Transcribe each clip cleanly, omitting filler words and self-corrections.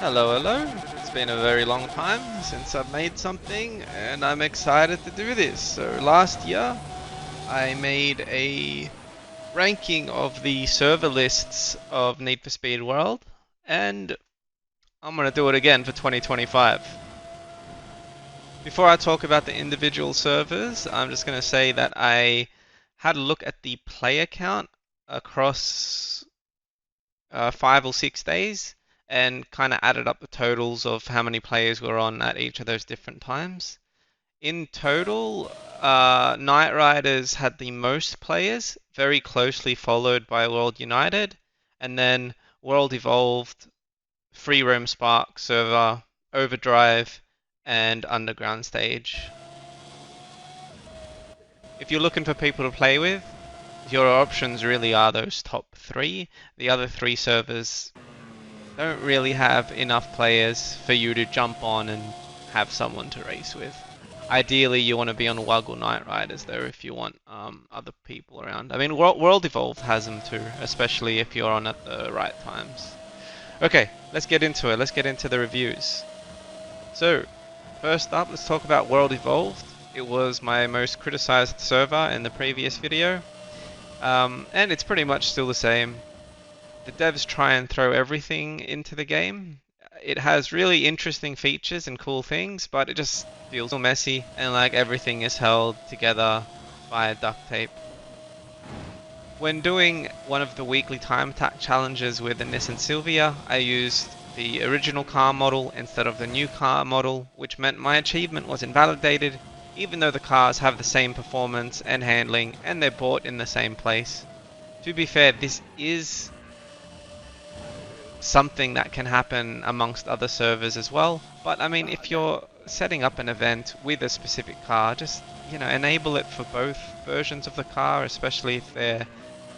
Hello, hello. It's been a very long time since I've made something, and I'm excited to do this. So last year, I made a ranking of the server lists of Need for Speed World, and I'm gonna do it again for 2025. Before I talk about the individual servers, I'm just gonna say that I had a look at the player count across 5 or 6 days and kind of added up the totals of how many players were on at each of those different times. In total, Knight Riders had the most players, very closely followed by World United, and then World Evolved, Free Roam Spark Server, Overdrive, and Underground Stage. If you're looking for people to play with, your options really are those top three. The other three servers don't really have enough players for you to jump on and have someone to race with. Ideally, you want to be on Wuggle Knight Riders though if you want other people around. I mean, World Evolved has them too, especially if you're on at the right times. Okay, let's get into it. Let's get into the reviews. So, first up, let's talk about World Evolved. It was my most criticized server in the previous video, and it's pretty much still the same. The devs try and throw everything into the game. It has really interesting features and cool things, but it just feels messy and like everything is held together by duct tape. When doing one of the weekly time attack challenges with the Nissan Silvia, I used the original car model instead of the new car model, which meant my achievement was invalidated, even though the cars have the same performance and handling and they're bought in the same place. To be fair, this is something that can happen amongst other servers as well. But I mean, if you're setting up an event with a specific car, just enable it for both versions of the car, especially if their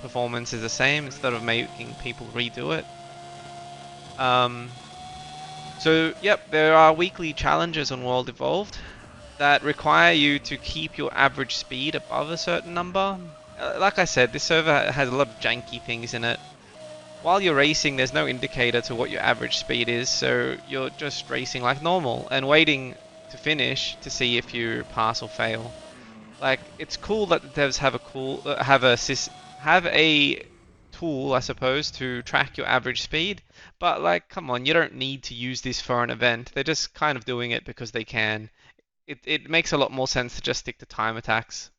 performance is the same, instead of making people redo it. Um, so yep, there are weekly challenges on World Evolved that require you to keep your average speed above a certain number. Like I said, this server has a lot of janky things in it. While you're racing, there's no indicator to what your average speed is, so you're just racing like normal and waiting to finish to see if you pass or fail. Like, it's cool that the devs have a tool, I suppose, to track your average speed, but like, come on, you don't need to use this for an event. They're just kind of doing it because they can. It makes a lot more sense to just stick to time attacks.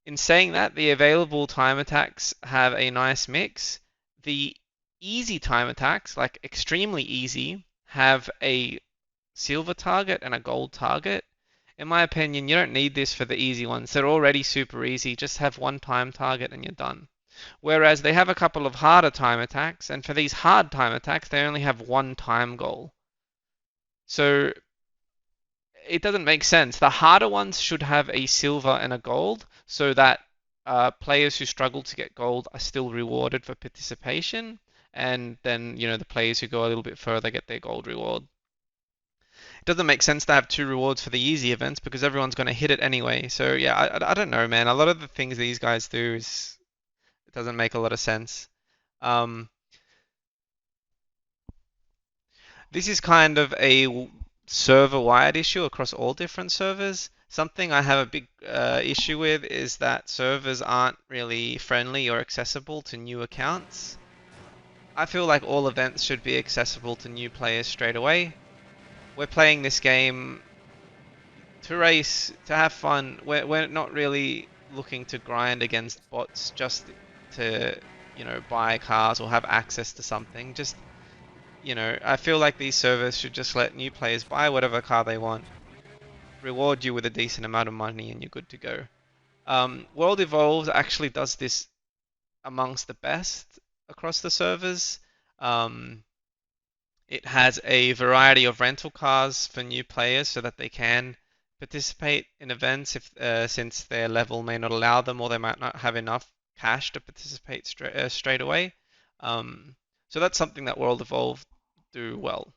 In saying that, the available time attacks have a nice mix. The easy time attacks, like extremely easy, have a silver target and a gold target. In my opinion, you don't need this for the easy ones. They're already super easy. Just have one time target and you're done. Whereas they have a couple of harder time attacks, and for these hard time attacks, they only have one time goal. So it doesn't make sense. The harder ones should have a silver and a gold so that players who struggle to get gold are still rewarded for participation. And then, the players who go a little bit further get their gold reward. It doesn't make sense to have two rewards for the easy events because everyone's going to hit it anyway. So yeah, I don't know, man. A lot of the things these guys do it doesn't make a lot of sense. Um, This is kind of a server-wide issue across all different servers. Something I have a big issue with is that servers aren't really friendly or accessible to new accounts. I feel like all events should be accessible to new players straight away. We're playing this game to race, to have fun. We're not really looking to grind against bots just to, buy cars or have access to something. Just I feel like these servers should just let new players buy whatever car they want, reward you with a decent amount of money, and you're good to go. World Evolved actually does this amongst the best across the servers. Um, it has a variety of rental cars for new players so that they can participate in events if since their level may not allow them or they might not have enough cash to participate straight away. So that's something that World Evolved do well.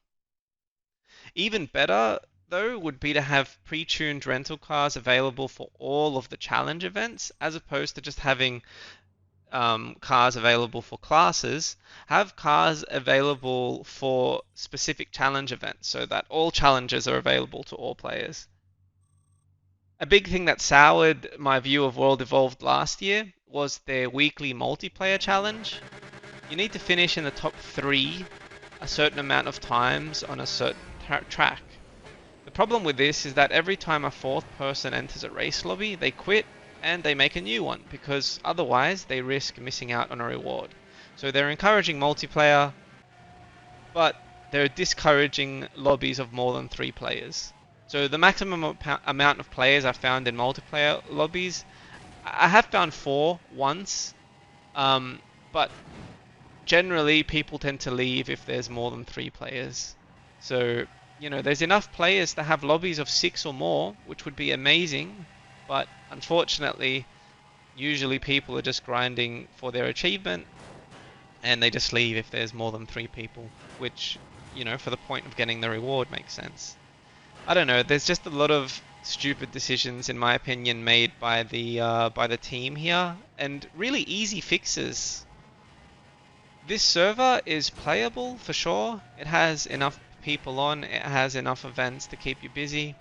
Even better, though, would be to have pre-tuned rental cars available for all of the challenge events, as opposed to just having cars available for classes, have cars available for specific challenge events so that all challenges are available to all players. A big thing that soured my view of World Evolved last year was their weekly multiplayer challenge. You need to finish in the top 3 a certain amount of times on a certain track. The problem with this is that every time a 4th person enters a race lobby, they quit and they make a new one, because otherwise they risk missing out on a reward. So they're encouraging multiplayer, but they're discouraging lobbies of more than 3 players. So the maximum amount of players I've found in multiplayer lobbies, I have found 4 once, but generally people tend to leave if there's more than 3 players. So, there's enough players to have lobbies of 6 or more, which would be amazing, but unfortunately, usually people are just grinding for their achievement, and they just leave if there's more than 3 people, which, for the point of getting the reward makes sense. I don't know, there's just a lot of stupid decisions, in my opinion, made by the team here, and really easy fixes. This server is playable for sure. It has enough people on, it has enough events to keep you busy.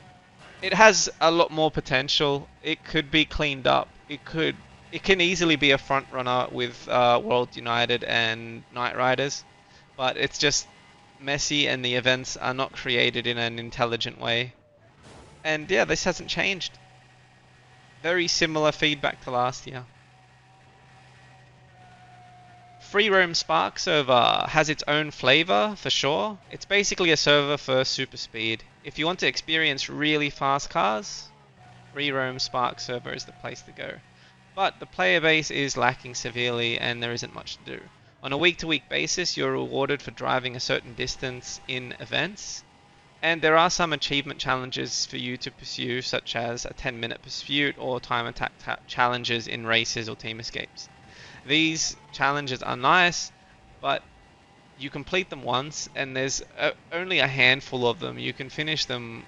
It has a lot more potential. It could be cleaned up. It can easily be a front runner with World United and Knight Riders, but it's just messy and the events are not created in an intelligent way. And yeah, this hasn't changed. Very similar feedback to last year. Free Roam Spark server has its own flavor for sure. It's basically a server for super speed. If you want to experience really fast cars, Free Roam Spark server is the place to go. But the player base is lacking severely and there isn't much to do. On a week-to-week basis, you're rewarded for driving a certain distance in events. And there are some achievement challenges for you to pursue, such as a 10-minute pursuit or time attack challenges in races or team escapes. These challenges are nice, but you complete them once and there's only a handful of them. You can finish them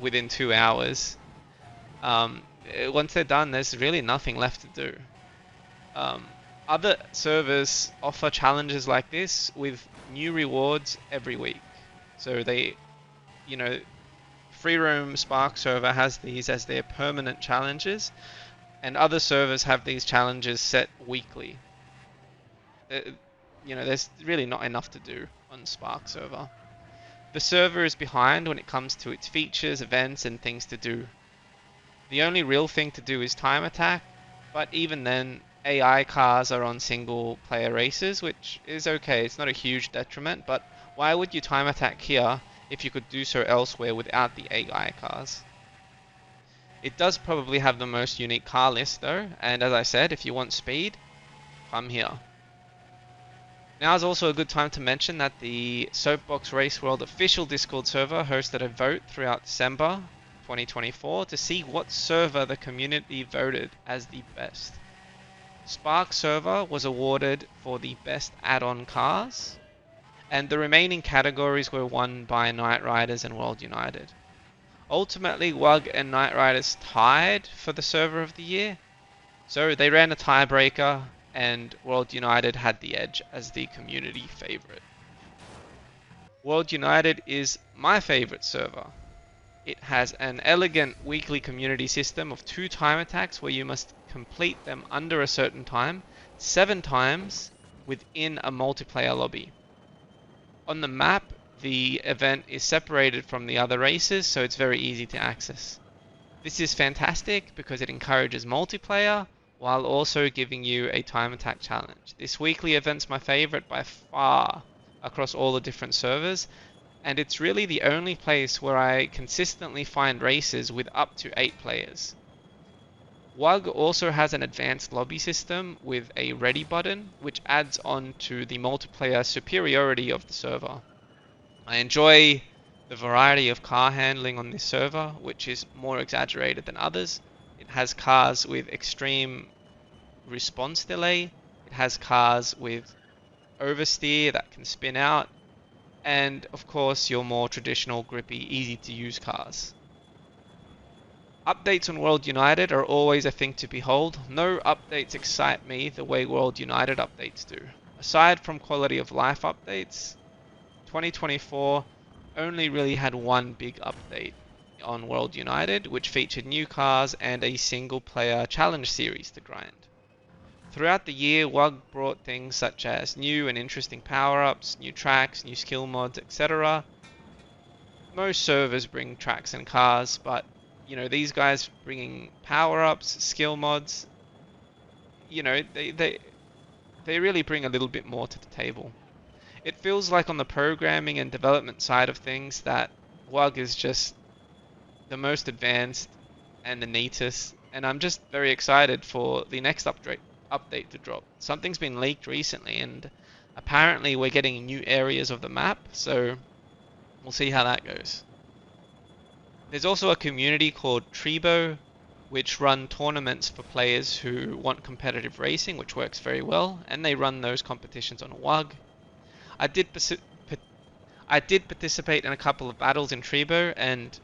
within 2 hours. Once they're done, there's really nothing left to do. Other servers offer challenges like this with new rewards every week. So Free Roam Spark server has these as their permanent challenges, and other servers have these challenges set weekly. There's really not enough to do on Spark server. The server is behind when it comes to its features, events, and things to do. The only real thing to do is time attack, but even then, AI cars are on single player races, which is okay, it's not a huge detriment, but why would you time attack here if you could do so elsewhere without the AI cars? It does probably have the most unique car list though, and as I said, if you want speed, come here. Now is also a good time to mention that the Soapbox Race World official Discord server hosted a vote throughout December 2024 to see what server the community voted as the best. Spark server was awarded for the best add-on cars, and the remaining categories were won by Knight Riders and World United. Ultimately, WUG and Knight Riders tied for the server of the year, so they ran a tiebreaker and World United had the edge as the community favorite. World United is my favorite server. It has an elegant weekly community system of 2 time attacks where you must complete them under a certain time, 7 times within a multiplayer lobby. On the map, the event is separated from the other races, so it's very easy to access. This is fantastic because it encourages multiplayer while also giving you a time attack challenge. This weekly event's my favorite by far across all the different servers, and it's really the only place where I consistently find races with up to 8 players. WUG also has an advanced lobby system with a ready button, which adds on to the multiplayer superiority of the server. I enjoy the variety of car handling on this server, which is more exaggerated than others. It has cars with extreme response delay, it has cars with oversteer that can spin out, and of course your more traditional grippy, easy to use cars. Updates on World United are always a thing to behold. No updates excite me the way World United updates do. Aside from quality of life updates, 2024 only really had one big update on World United, which featured new cars and a single player challenge series to grind. Throughout the year, WUG brought things such as new and interesting power-ups, new tracks, new skill mods, etc. Most servers bring tracks and cars, but these guys bringing power-ups, skill mods, they really bring a little bit more to the table. It feels like on the programming and development side of things that WUG is just the most advanced and the neatest, and I'm just very excited for the next update to drop. Something's been leaked recently, and apparently we're getting new areas of the map, so we'll see how that goes. There's also a community called Treebo, which run tournaments for players who want competitive racing, which works very well, and they run those competitions on WUG. I did participate in a couple of battles in Treebo, and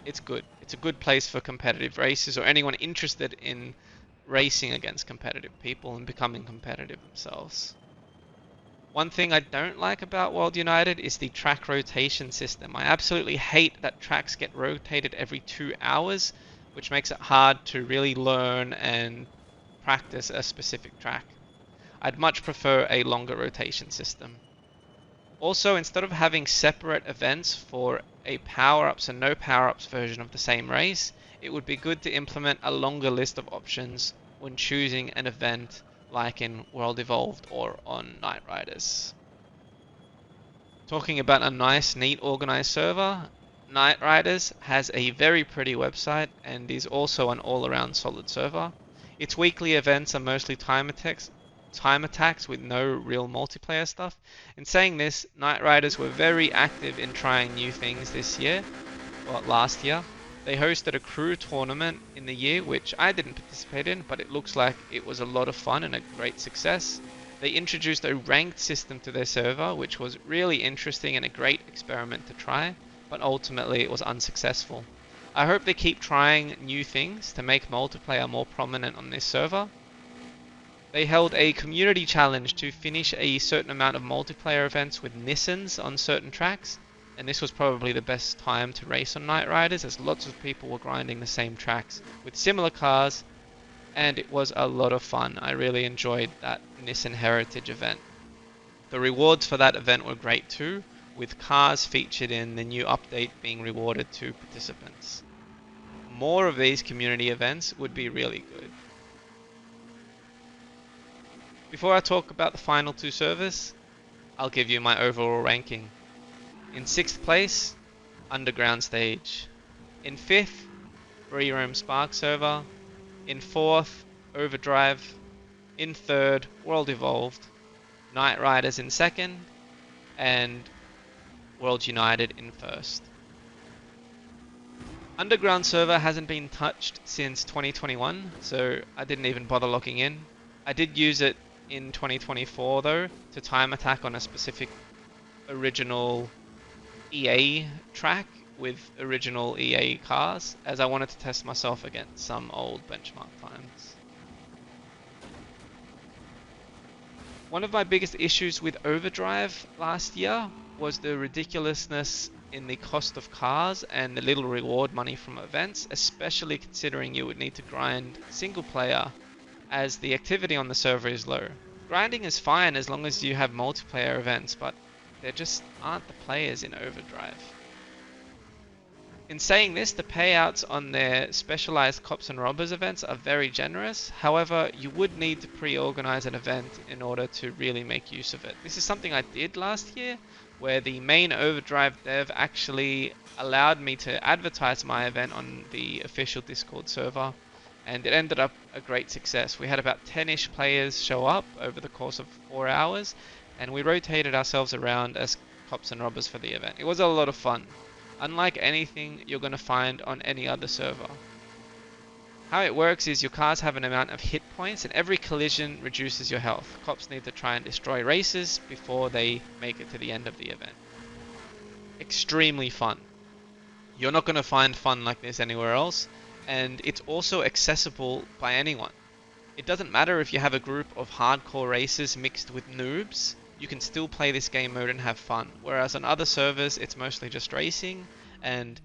it's good. It's a good place for competitive races or anyone interested in racing against competitive people and becoming competitive themselves. One thing I don't like about World United is the track rotation system. I absolutely hate that tracks get rotated every 2 hours, which makes it hard to really learn and practice a specific track. I'd much prefer a longer rotation system. Also, instead of having separate events for a power-ups and no power-ups version of the same race, it would be good to implement a longer list of options when choosing an event like in World Evolved or on Night Riders. Talking about a nice, neat, organized server, Night Riders has a very pretty website and is also an all-around solid server. Its weekly events are mostly time attacks with no real multiplayer stuff. In saying this, Night Riders were very active in trying new things this year, well, last year. They hosted a crew tournament in the year, which I didn't participate in, but it looks like it was a lot of fun and a great success. They introduced a ranked system to their server, which was really interesting and a great experiment to try, but ultimately it was unsuccessful. I hope they keep trying new things to make multiplayer more prominent on this server. They held a community challenge to finish a certain amount of multiplayer events with Nissans on certain tracks, and this was probably the best time to race on Night Riders as lots of people were grinding the same tracks with similar cars, and it was a lot of fun. I really enjoyed that Nissan Heritage event. The rewards for that event were great too, with cars featured in the new update being rewarded to participants. More of these community events would be really good. Before I talk about the final two servers, I'll give you my overall ranking. In 6th place, Underground Stage. In 5th, Free Roam Spark Server. In 4th, Overdrive. In 3rd, World Evolved. Night Riders in 2nd. And World United in 1st. Underground server hasn't been touched since 2021, so I didn't even bother logging in. I did use it in 2024 though, to time attack on a specific original EA track with original EA cars, as I wanted to test myself against some old benchmark times. One of my biggest issues with Overdrive last year was the ridiculousness in the cost of cars and the little reward money from events, especially considering you would need to grind single player as the activity on the server is low. Grinding is fine as long as you have multiplayer events, but there just aren't the players in Overdrive. In saying this, the payouts on their specialized Cops and Robbers events are very generous. However, you would need to pre-organize an event in order to really make use of it. This is something I did last year, where the main Overdrive dev actually allowed me to advertise my event on the official Discord server, and it ended up a great success. We had about 10-ish players show up over the course of 4 hours, and we rotated ourselves around as Cops and Robbers for the event. It was a lot of fun, unlike anything you're going to find on any other server. How it works is your cars have an amount of hit points, and every collision reduces your health. Cops need to try and destroy races before they make it to the end of the event. Extremely fun. You're not going to find fun like this anywhere else, and it's also accessible by anyone. It doesn't matter if you have a group of hardcore racers mixed with noobs, you can still play this game mode and have fun. Whereas on other servers, it's mostly just racing, and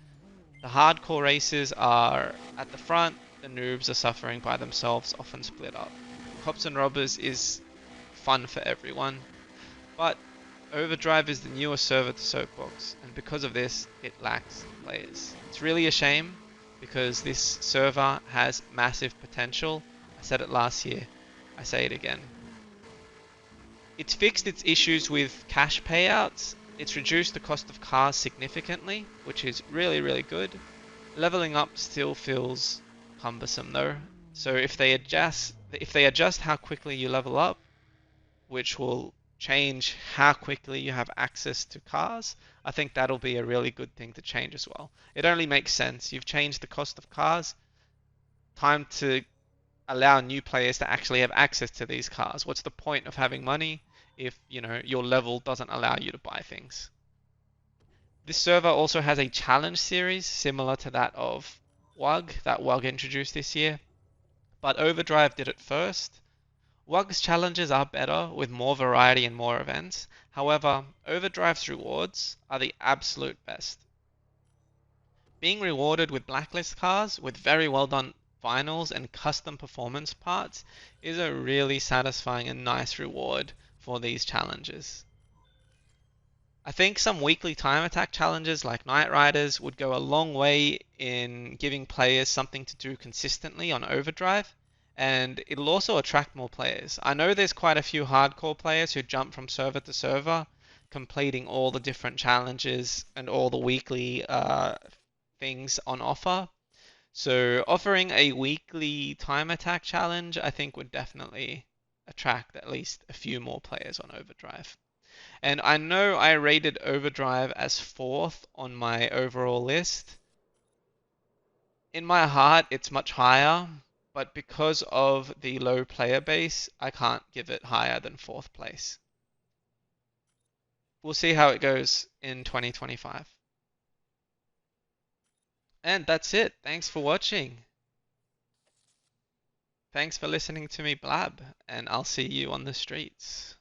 the hardcore racers are at the front, the noobs are suffering by themselves, often split up. Cops and Robbers is fun for everyone, but Overdrive is the newer server to Soapbox, and because of this, it lacks players. It's really a shame because this server has massive potential. I said it last year, I say it again. It's fixed its issues with cash payouts, it's reduced the cost of cars significantly, which is really, really good. Leveling up still feels cumbersome though, so if they adjust how quickly you level up, which will change how quickly you have access to cars, I think that'll be a really good thing to change as well. It only makes sense. You've changed the cost of cars, time to allow new players to actually have access to these cars. What's the point of having money if, your level doesn't allow you to buy things? This server also has a challenge series similar to that of WUG, that WUG introduced this year, but Overdrive did it first. WUG's challenges are better with more variety and more events. However, Overdrive's rewards are the absolute best. Being rewarded with blacklist cars with very well done finals and custom performance parts is a really satisfying and nice reward for these challenges. I think some weekly time attack challenges like Night Riders would go a long way in giving players something to do consistently on Overdrive, and it'll also attract more players. I know there's quite a few hardcore players who jump from server to server, completing all the different challenges and all the weekly things on offer. So offering a weekly time attack challenge, I think would definitely attract at least a few more players on Overdrive. And I know I rated Overdrive as fourth on my overall list. In my heart, it's much higher, but because of the low player base, I can't give it higher than fourth place. We'll see how it goes in 2025. And that's it. Thanks for watching. Thanks for listening to me blab, and I'll see you on the streets.